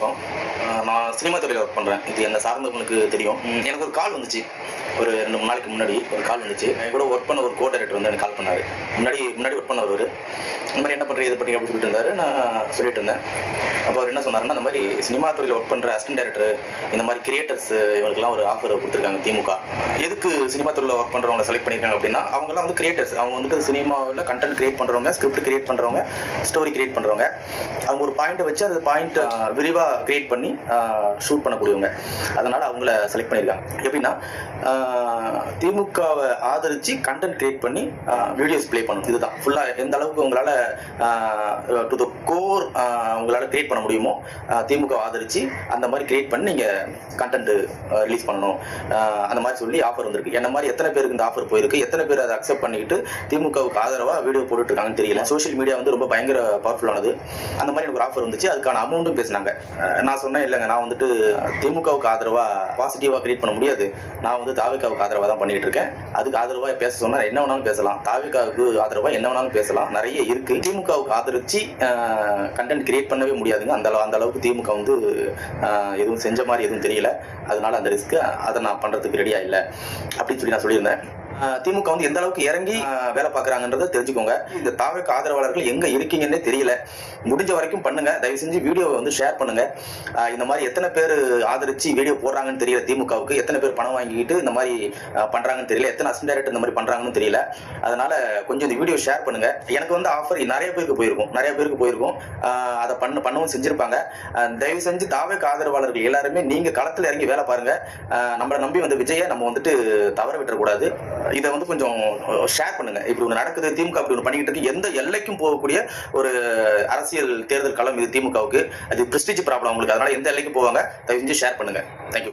வணக்கம். நான் சினிமா துறையில ஒர்க் பண்றேன். இது என்ன சார்ந்தவங்களுக்கு தெரியும். எனக்கு ஒரு கால் வந்துச்சு. ஒரு 2, 3 நாளைக்கு முன்னாடி ஒரு கால் வந்துச்சு. என் கூட ஒர்க் பண்ண ஒரு டைரக்டர் வந்து எனக்கு கால் பண்ணாரு. முன்னாடி ஒர்க் பண்ணவர் அவரு. இந்த மாரி என்ன பண்றீங்க, இது பண்றீங்க அப்படின்னு சொல்லிட்டு இருந்தாரு. நான் சொல்லிட்டு இருந்தேன். அப்ப அவர் என்ன சொன்னாருன்னா, இந்த மாரி சினிமா துறையில ஒர்க் பண்ற அசிஸ்டன்ட் டைரக்டர், இந்த மாரி கிரியேட்டர்ஸ் இவங்களுக்கெல்லாம் ஒரு ஆஃபர் குடுத்துருக்காங்க திமுக. எதுக்கு சினிமா துறையில ஒர்க் பண்றவங்கள செலக்ட் பண்ணிருக்காங்க அப்படின்னா, அவங்கலாம் வந்து கிரியேட்டர்ஸ். அவங்க வந்துட்டு சினிமாவுல கண்டென்ட் கிரியேட் பண்றவங்க, ஸ்கிரிப்ட் கிரியேட் பண்றவங்க, ஸ்டோரி கிரியேட் பண்றவங்க. அவங்க ஒரு பாயிண்ட வச்சு அந்த பாயிண்ட் விரிவா கிரியேட் பண்ணி ஷூட் பண்ணக்கூடியவங்க. அதனால அவங்கள செலக்ட் பண்ணிருக்காங்க. எப்படின்னா திமுகவை ஆதரிச்சு கண்டென்ட் கிரியேட் பண்ணி வீடியோஸ் ப்ளே பண்ணணும். இதுதான் ஃபுல்லா எந்த அளவுக்கு உங்களால டு த கோர் உங்களால கிரியேட் பண்ண முடியுமோ திமுக ஆதரிச்சு அந்த மாதிரி கிரியேட் பண்ணி நீங்க கண்டென்ட் ரிலீஸ் பண்ணணும். அந்த மாதிரி சொல்லி ஆஃபர் வந்திருக்கு. என்ன மாதிரி எத்தனை பேருக்கு இந்த ஆஃபர் போயிருக்கு, எத்தனை பேர் அதை அக்செப்ட் பண்ணிக்கிட்டு திமுகவுக்கு ஆதரவா வீடியோ போட்டுட்டு இருக்காங்கன்னு தெரியல. சோஷியல் மீடியா வந்து ரொம்ப பயங்கர பவர்ஃபுல்லானது. அந்த மாதிரி எனக்கு ஒரு ஆஃபர் வந்துச்சு. அதுக்கான அமௌண்ட்டும் பேசினாங்க. நான் சொன்னேன், இல்லைங்க, நான் வந்துட்டு திமுகவுக்கு ஆதரவா பாசிட்டிவா கிரியேட் பண்ண முடியாது. நான் வந்து தாவேகாவுக்கு ஆதரவா தான் பண்ணிட்டு இருக்கேன். அதுக்கு ஆதரவா பேச சொன்னா என்ன வேணாலும் பேசலாம். தாவேகாவுக்கு ஆதரவா என்ன வேணாலும் பேசலாம். நிறைய இருக்கு. திமுகவுக்கு ஆதரிச்சு கண்டென்ட் கிரியேட் பண்ணவே முடியாதுங்க. அந்த அளவுக்கு திமுக வந்து எதுவும் செஞ்ச மாதிரி எதுவும் தெரியல. அதனால அந்த ரிஸ்க் அதை நான் பண்றதுக்கு ரெடியா இல்லை அப்படின்னு சொல்லி நான் சொல்லியிருந்தேன். திமுக வந்து எந்த அளவுக்கு இறங்கி வேலை பார்க்குறாங்கன்றதை தெரிஞ்சுக்கோங்க. இந்த தாவேக ஆதரவாளர்கள் எங்க இருக்கீங்கன்னே தெரியல. முடிஞ்ச வரைக்கும் பண்ணுங்க. தயவு செஞ்சு வீடியோவை வந்து ஷேர் பண்ணுங்க. இந்த மாதிரி எத்தனை பேர் ஆதரிச்சு வீடியோ போடுறாங்கன்னு தெரியல திமுகவுக்கு. எத்தனை பேர் பணம் வாங்கிக்கிட்டு இந்த மாதிரி பண்றாங்கன்னு தெரியல. எத்தனை அசிஸ்டன்ட் டைரக்டர் இந்த மாதிரி பண்றாங்கன்னு தெரியல. அதனால கொஞ்சம் இந்த வீடியோ ஷேர் பண்ணுங்க. எனக்கு வந்து ஆஃபர் நிறைய பேருக்கு போயிருக்கும். அதை பண்ணவும் செஞ்சிருப்பாங்க. தயவு செஞ்சு தாவேக ஆதரவாளர்கள் எல்லாருமே நீங்க களத்துல இறங்கி வேலை பாருங்க. நம்மளை நம்பி வந்து விஜயை நம்ம வந்துட்டு தவற விட்டுறக்கூடாது. இதை வந்து கொஞ்சம் ஷேர் பண்ணுங்க. இப்படி ஒன்று நடக்குது, திமுக அப்படி ஒன்று பண்ணிக்கிட்டு இருக்கு. எந்த எல்லைக்கும் போகக்கூடிய ஒரு அரசியல் தேர்தல் களம் இது திமுகவுக்கு. அது பிரஸ்டீஜ் ப்ராப்ளம் உங்களுக்கு. அதனால எந்த எல்லைக்கும் போவாங்க. தயவு செஞ்சு ஷேர் பண்ணுங்க. தேங்க்யூ.